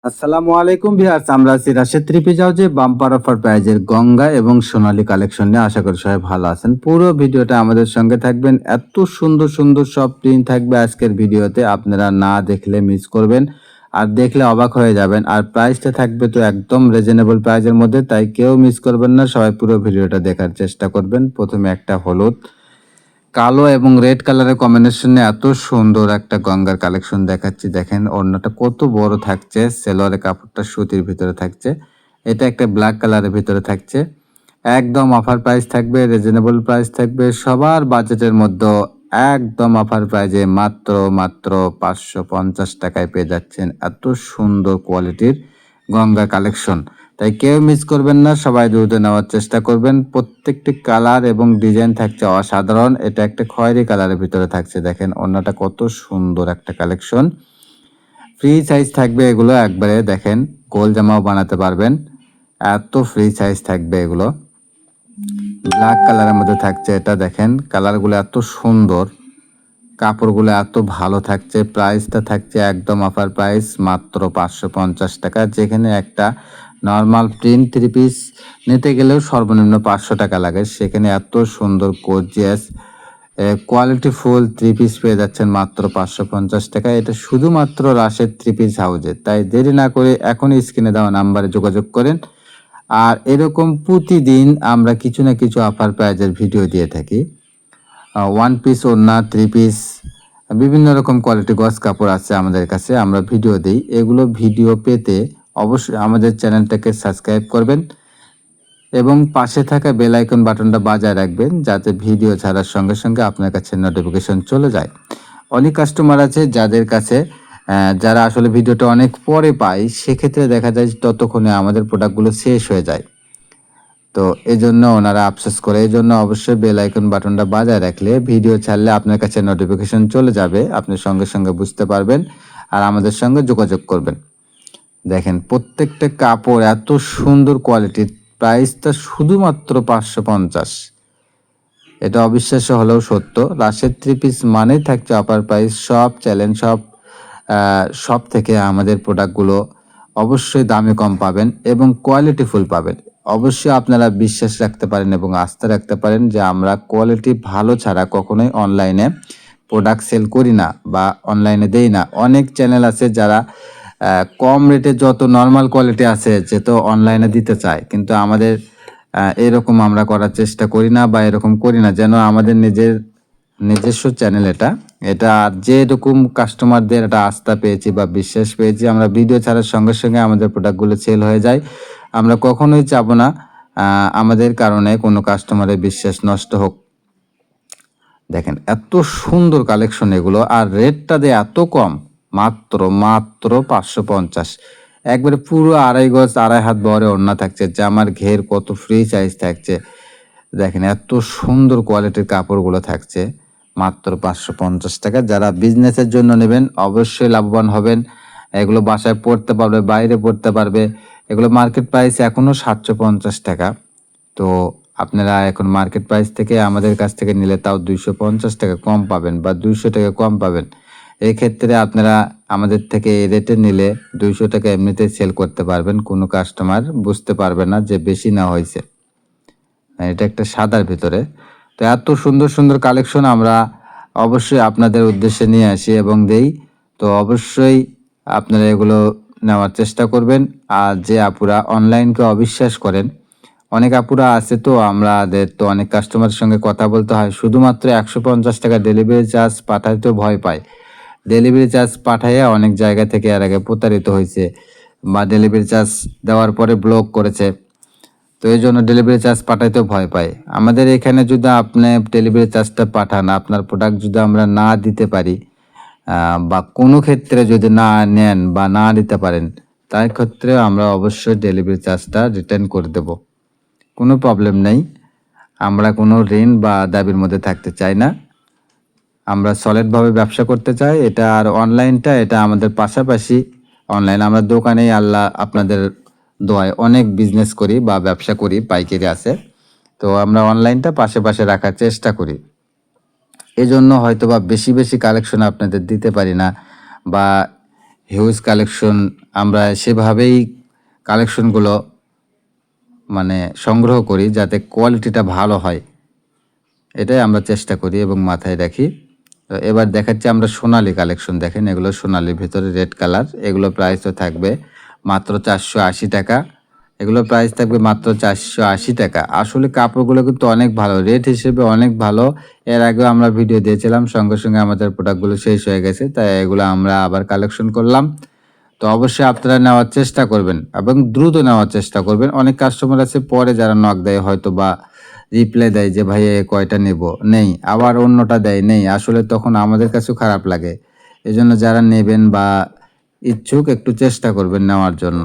আসসালামু আলাইকুম ভিউয়ার্স, আমরা আছি রাশেদ থ্রি যাও যে বাম্পার অফার প্রাইজের গঙ্গা এবং সোনালী কালেকশন নিয়ে। আশা করি সবাই ভালো আছেন। পুরো ভিডিওটা আমাদের সঙ্গে থাকবেন। এত সুন্দর সুন্দর সব প্রিন্ট থাকবে আজকের ভিডিওতে, আপনারা না দেখলে মিস করবেন, আর দেখলে অবাক হয়ে যাবেন। আর প্রাইসটা থাকবে তো একদম রিজনেবল প্রাইজের মধ্যে, তাই কেউ মিস করবেন না, সবাই পুরো ভিডিওটা দেখার চেষ্টা করবেন। প্রথমে একটা হলুদ, কালো এবং রেড কালারের কম্বিনেশনে এত সুন্দর একটা গঙ্গার কালেকশন দেখাচ্ছি। দেখেন ওড়নাটা কত বড় থাকছে, সেলোয়ারের কাপড়টা সুতির ভিতরে থাকছে। এটা একটা ব্ল্যাক কালারের ভিতরে থাকছে। একদম অফার প্রাইস থাকবে, রিজনেবল প্রাইস থাকবে, সবার বাজেটের মধ্যে একদম অফার প্রাইজে মাত্র মাত্র 550 টাকায় পেয়ে যাচ্ছেন এত সুন্দর কোয়ালিটির গঙ্গা কালেকশন। তাই কেউ মিস করবেন না, সবাই দ্রুত নেওয়ার চেষ্টা করবেন। প্রত্যেকটি কালার এবং ডিজাইন থাকছে অসাধারণ। এটা একটা খয়েরি কালারের ভিতরে থাকছে। দেখেন ওড়নাটা কত সুন্দর একটা কালেকশন। ফ্রি সাইজ থাকবে এগুলো, একবারে দেখেন গোল জামাও বানাতে পারবেন, এত ফ্রি সাইজ থাকবে এগুলো। ব্ল্যাক কালারের মধ্যে থাকছে এটা, দেখেন কালারগুলো এত সুন্দর, কাপড়গুলো এত ভালো থাকছে। প্রাইসটা থাকছে একদম অফার প্রাইস মাত্র 550 টাকা। যেখানে একটা নর্মাল প্রিন্ট থ্রি পিস নিতে গেলেও সর্বনিম্ন 500 টাকা লাগে, সেখানে এত সুন্দর gorgeous quality full three piece পেয়ে যাচ্ছেন মাত্র 550 টাকা। এটা শুধুমাত্র রাশেদ থ্রি পিস হাউজে। তাই দেরি না করে এখনই স্ক্রিনে দেওয়া নাম্বারে যোগাযোগ করেন। আর এরকম প্রতিদিন আমরা কিছু না কিছু অফার প্রাইজের ভিডিও দিয়ে থাকি। ওয়ান পিস ওড়না, থ্রি পিস, বিভিন্ন রকম কোয়ালিটি গজ কাপড় আছে আমাদের কাছে, আমরা ভিডিও দিই। এগুলো ভিডিও পেতে অবশ্যই আমাদের চ্যানেলটাকে সাবস্ক্রাইব করবেন এবং পাশে থাকা বেল আইকন বাটনটা বাজায় রাখবেন, যাতে ভিডিও ছাড়ার সঙ্গে সঙ্গে আপনার কাছে নোটিফিকেশন চলে যায়। অনেক কাস্টমার আছে যাদের কাছে যারা আসলে ভিডিওটা অনেক পরে পায়, সেক্ষেত্রে দেখা যায় ততক্ষণে আমাদের প্রোডাক্টগুলো শেষ হয়ে যায়। তো এজন্য ওনারা আফসোস করে। এজন্য অবশ্যই বেল আইকন বাটনটা বাজায় রাখলে ভিডিও ছাড়লে আপনার কাছে নোটিফিকেশন চলে যাবে, আপনি সঙ্গে সঙ্গে বুঝতে পারবেন আর আমাদের সঙ্গে যোগাযোগ করবেন। দেখেন প্রত্যেকটা কাপড় এত সুন্দর কোয়ালিটির, প্রাইসটা শুধুমাত্র 550। এটা অবিশ্বাস্য হলেও সত্য। রাশেদ থ্রি পিস মানেই থাকছে অফার প্রাইস। সব চ্যালেঞ্জ, সব থেকে আমাদের প্রোডাক্টগুলো অবশ্যই দামে কম পাবেন এবং কোয়ালিটিফুল পাবেন। অবশ্যই আপনারা বিশ্বাস রাখতে পারেন এবং আস্থা রাখতে পারেন যে আমরা কোয়ালিটি ভালো ছাড়া কখনোই অনলাইনে প্রোডাক্ট সেল করি না বা অনলাইনে দেই না। অনেক চ্যানেল আছে যারা কম রেটে যত নর্মাল কোয়ালিটি আছে যে তো অনলাইনে দিতে চায়, কিন্তু আমাদের এরকম আমরা করার চেষ্টা করি না বা এরকম করি না, যেন আমাদের নিজস্ব চ্যানেল এটা। এটা আর যেরকম কাস্টমারদের একটা আস্থা পেয়েছি বা বিশ্বাস পেয়েছি, আমরা ভিডিও ছাড়ার সঙ্গে সঙ্গে আমাদের প্রোডাক্টগুলো সেল হয়ে যায়। আমরা কখনোই চাবো না আমাদের কারণে কোনো কাস্টমারের বিশ্বাস নষ্ট হোক। দেখেন এত সুন্দর কালেকশন এগুলো, আর রেটটা দিয়ে এত কম, মাত্র মাত্র 550। একবারে পুরো আড়াই গজ আড়াই হাত বহরে ওড়না থাকছে, জামার ঘের কত ফ্রি সাইজ থাকছে। দেখেন এত সুন্দর কোয়ালিটির কাপড়গুলো থাকছে মাত্র 550 টাকা। যারা বিজনেসের জন্য নেবেন অবশ্যই লাভবান হবেন। এগুলো বাসায় পড়তে পারবে, বাইরে পড়তে পারবে। এগুলো মার্কেট প্রাইস এখনও 750 টাকা। তো আপনারা এখন মার্কেট প্রাইস থেকে আমাদের কাছ থেকে নিলে তাও 250 টাকা কম পাবেন বা 200 টাকা কম পাবেন। এক্ষেত্রে আপনারা আমাদের থেকে এই রেটে নিলে 200 টাকা এমনিতেই সেল করতে পারবেন, কোনো কাস্টমার বুঝতে পারবে না যে বেশি নেওয়া হয়েছে। এটা একটা সাদার ভিতরে। তো এত সুন্দর সুন্দর কালেকশন আমরা অবশ্যই আপনাদের উদ্দেশ্যে নিয়ে আসি এবং দেই। তো অবশ্যই আপনারা এগুলো নেওয়ার চেষ্টা করবেন। আর যে আপুরা অনলাইনকে অবিশ্বাস করেন, অনেক আপুরা আছে, তো আমাদের তো অনেক কাস্টমারের সঙ্গে কথা বলতে হয়, শুধুমাত্র 150 টাকা ডেলিভারি চার্জ পাঠাইতেও ভয় পায়। ডেলিভারি চার্জ পাঠাইয়া অনেক জায়গা থেকে এর আগে প্রতারিত হয়েছে বা ডেলিভারি চার্জ দেওয়ার পরে ব্লক করেছে। তো এই জন্য ডেলিভারি চার্জ পাঠাইতেও ভয় পায়। আমাদের এখানে যদি আপনি ডেলিভারি চার্জটা পাঠান, আপনার প্রোডাক্ট যদি আমরা না দিতে পারি বা কোনো ক্ষেত্রে যদি না নেন বা না দিতে পারেন, তার ক্ষেত্রে আমরা অবশ্যই ডেলিভারি চার্জটা রিটার্ন করে দেব, কোনো প্রবলেম নেই। আমরা কোনো ঋণ বা দাবির মধ্যে থাকতে চাই না, আমরা সলিডভাবে ব্যবসা করতে চাই। এটা আর অনলাইনটা এটা আমাদের পাশাপাশি। অনলাইন আমরা দোকানেই আল্লাহ আপনাদের দোয়ায় অনেক বিজনেস করি বা ব্যবসা করি, পাইকারি আছে। তো আমরা অনলাইনটা পাশে পাশে রাখার চেষ্টা করি। এজন্য হয়তো বা বেশি বেশি কালেকশন আপনাদের দিতে পারি না বা হিউজ কালেকশন, আমরা সেভাবেই কালেকশনগুলো মানে সংগ্রহ করি যাতে কোয়ালিটিটা ভালো হয়, এটাই আমরা চেষ্টা করি এবং মাথায় রাখি। তো এবার দেখাচ্ছি আমরা সোনালি কালেকশন। দেখেন এগুলো সোনালির ভিতরে রেড কালার, এগুলো প্রাইসও থাকবে মাত্র 480 টাকা। এগুলো প্রাইস থাকবে মাত্র 480 টাকা। আসলে কাপড়গুলো কিন্তু অনেক ভালো, রেট হিসেবে অনেক ভালো। এর আগেও আমরা ভিডিও দিয়েছিলাম, সঙ্গে সঙ্গে আমাদের প্রোডাক্টগুলো শেষ হয়ে গেছে, তাই এগুলো আমরা আবার কালেকশন করলাম। তো অবশ্যই আপনারা নেওয়ার চেষ্টা করবেন এবং দ্রুত নেওয়ার চেষ্টা করবেন। অনেক কাস্টমার আছে পরে যারা নক দেয় হয়তো বা রিপ্লাই দেয় যে ভাই কয়টা নেব, নেই, আবার অন্যটা দেয় নেই, আসলে তখন আমাদের কাছেও খারাপ লাগে। এজন্য যারা নেবেন বা ইচ্ছুক একটু চেষ্টা করবেন নেওয়ার জন্য,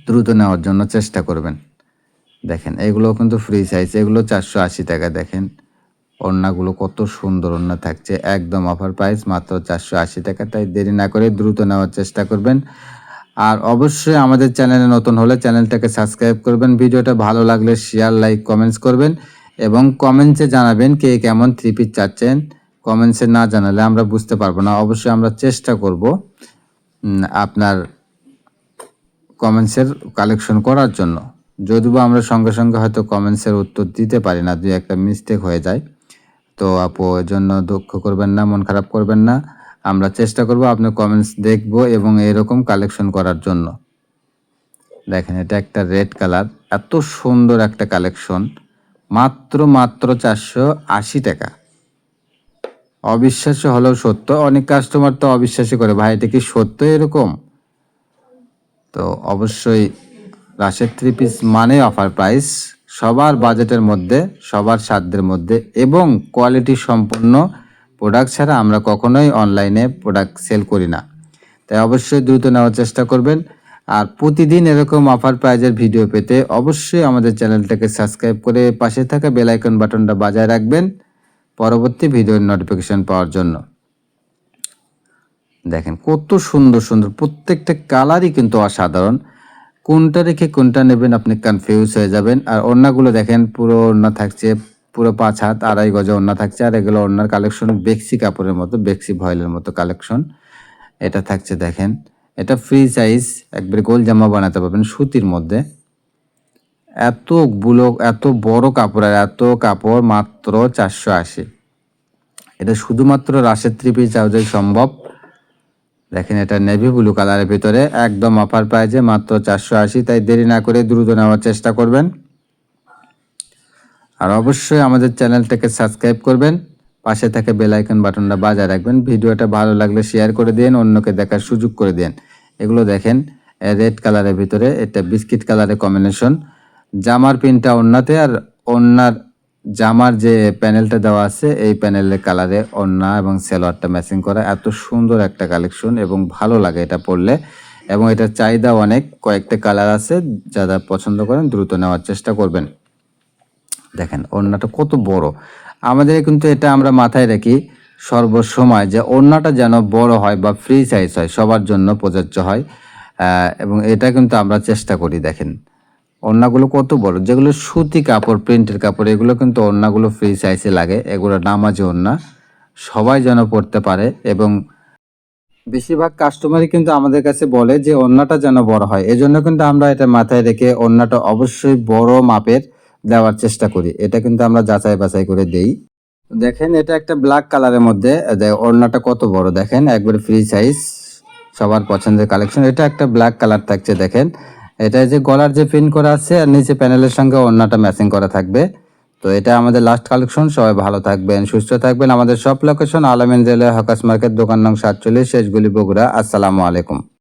দ্রুত নেওয়ার জন্য চেষ্টা করবেন। দেখেন এগুলো কিন্তু ফ্রি সাইজ, এগুলো 480 টাকা। দেখেন ওড়নাগুলো কত সুন্দর ওড়না থাকছে, একদম অফার প্রাইস মাত্র 480 টাকা। তাই দেরি না করে দ্রুত নেওয়ার চেষ্টা করবেন। আর অবশ্যই আমাদের চ্যানেলে নতুন হলে চ্যানেলটাকে সাবস্ক্রাইব করবেন, ভিডিওটা ভালো লাগলে শেয়ার, লাইক, কমেন্টস করবেন এবং কমেন্টসে জানাবেন কে কেমন থ্রি পিস চাচ্ছেন। কমেন্টসে না জানালে আমরা বুঝতে পারবো না। অবশ্যই আমরা চেষ্টা করব আপনার কমেন্টসের কালেকশন করার জন্য, যদিও আমরা সঙ্গে সঙ্গে হয়তো কমেন্টসের উত্তর দিতে পারি না, দুই একটা মিস্টেক হয়ে যায়। তো আপু এর জন্য দুঃখ করবেন না, মন খারাপ করবেন না। আমরা চেষ্টা করব আপনার কমেন্টস দেখব এবং এরকম কালেকশন করার জন্য। দেখেন এটা একটা রেড কালার, এত সুন্দর একটা কালেকশন, মাত্র 480 টাকা। অবিশ্বাস্য হলেও সত্য, অনেক কাস্টমার তো অবিশ্বাসী করে, ভাই এটা কি সত্য এরকম? তো অবশ্যই রাশেদ থ্রি পিস মানে অফার প্রাইস, সবার বাজেটের মধ্যে, সবার সাধ্যের মধ্যে এবং কোয়ালিটি সম্পন্ন প্রোডাক্ট ছাড়া আমরা কখনোই অনলাইনে প্রোডাক্ট সেল করি না। তাই অবশ্যই দ্রুত নেওয়ার চেষ্টা করবেন। আর প্রতিদিন এরকম অফার প্রাইজের ভিডিও পেতে অবশ্যই আমাদের চ্যানেলটাকে সাবস্ক্রাইব করে পাশে থাকা বেল আইকন বাটনটা বাজায় রাখবেন পরবর্তী ভিডিওর নোটিফিকেশন পাওয়ার জন্য। দেখেন কত সুন্দর সুন্দর, প্রত্যেকটা কালারই কিন্তু অসাধারণ। কোনটা রেখে কোনটা নেবেন আপনি কনফিউজ হয়ে যাবেন। আর ওড়নাগুলো দেখেন, পুরো ওড়না থাকছে পুরো 5 হাত 2.5 গজ ওড়না থাকছে। আর এগুলো ওড়নার কালেকশন বেক্সি কাপড়ের মতো, বেক্সি ভয়েলের মতো কালেকশন এটা থাকছে। দেখেন এটা ফ্রি সাইজ, একবারে গোল জামা বানাতে পারবেন সুতির মধ্যে। এত বড় কাপড় আর এত কাপড় মাত্র 480। এটা শুধুমাত্র রাশেদ থ্রি পিস হাউসে সম্ভব। দেখেন এটা নেভি ব্লু কালারের ভিতরে, একদম অফার প্রাইজে মাত্র 480। তাই দেরি না করে দ্রুত নেওয়ার চেষ্টা করবেন। আর অবশ্যই আমাদের চ্যানেলটাকে সাবস্ক্রাইব করবেন, পাশে থেকে বেল আইকন বাটনটা বাজায় রাখবেন। ভিডিওটা ভালো লাগলে শেয়ার করে দিন, অন্যকে দেখার সুযোগ করে দিন। এগুলো দেখেন রেড কালারের ভিতরে, এটা বিস্কিট কালারের কম্বিনেশন। জামার প্রিন্টটা ওড়নাতে, আর ওড়নার জামার যে প্যানেলটা দেওয়া আছে এই প্যানেলের কালারে ওড়না এবং সালোয়ারটা ম্যাচিং করা। এত সুন্দর একটা কালেকশন এবং ভালো লাগে এটা পরলে, এবং এটার চাহিদা অনেক, কয়েকটা কালার আছে, যারা পছন্দ করেন দ্রুত নেওয়ার চেষ্টা করবেন। দেখেন ওড়নাটা কত বড়, আমাদের কিন্তু এটা আমরা মাথায় রাখি সর্বসময় যে ওড়নাটা যেন বড় হয় বা ফ্রি সাইজ হয়, সবার জন্য প্রযোজ্য হয়, এবং এটা কিন্তু আমরা চেষ্টা করি। দেখেন ওড়নাগুলো কত বড়, যেগুলো সুতি কাপড়, প্রিন্টের কাপড়, এগুলো কিন্তু ওড়নাগুলো ফ্রি সাইজে লাগে। এগুলো নামাজি ওড়না, সবাই যেন পড়তে পারে। এবং বেশিরভাগ কাস্টমারই কিন্তু আমাদের কাছে বলে যে ওড়নাটা যেন বড় হয়, এজন্য কিন্তু আমরা এটা মাথায় রেখে ওড়নাটা অবশ্যই বড় মাপের দেওয়ার চেষ্টা করি। এটা কিন্তু আমরা যাচাই বাছাই করে দেই। দেখেন এটা একটা ব্ল্যাক কালারের মধ্যে, ওড়নাটা কত বড় দেখেন, একবারে ফ্রি সাইজ, সবার পছন্দের কালেকশন। এটা একটা ব্ল্যাক কালার থাকছে। দেখেন এটা যে গলার যে প্রিন্ট করা আছে আর নিচে প্যানেলের সঙ্গে ওড়নাটা ম্যাচিং করা থাকবে। তো এটা আমাদের লাস্ট কালেকশন। সবাই ভালো থাকবেন, সুস্থ থাকবেন। আমাদের সব লোকেশন আলামিন রেলওয়ে হকার্স মার্কেট, দোকান নং 47, শেষগুলি, বগুড়া। আসসালামু আলাইকুম।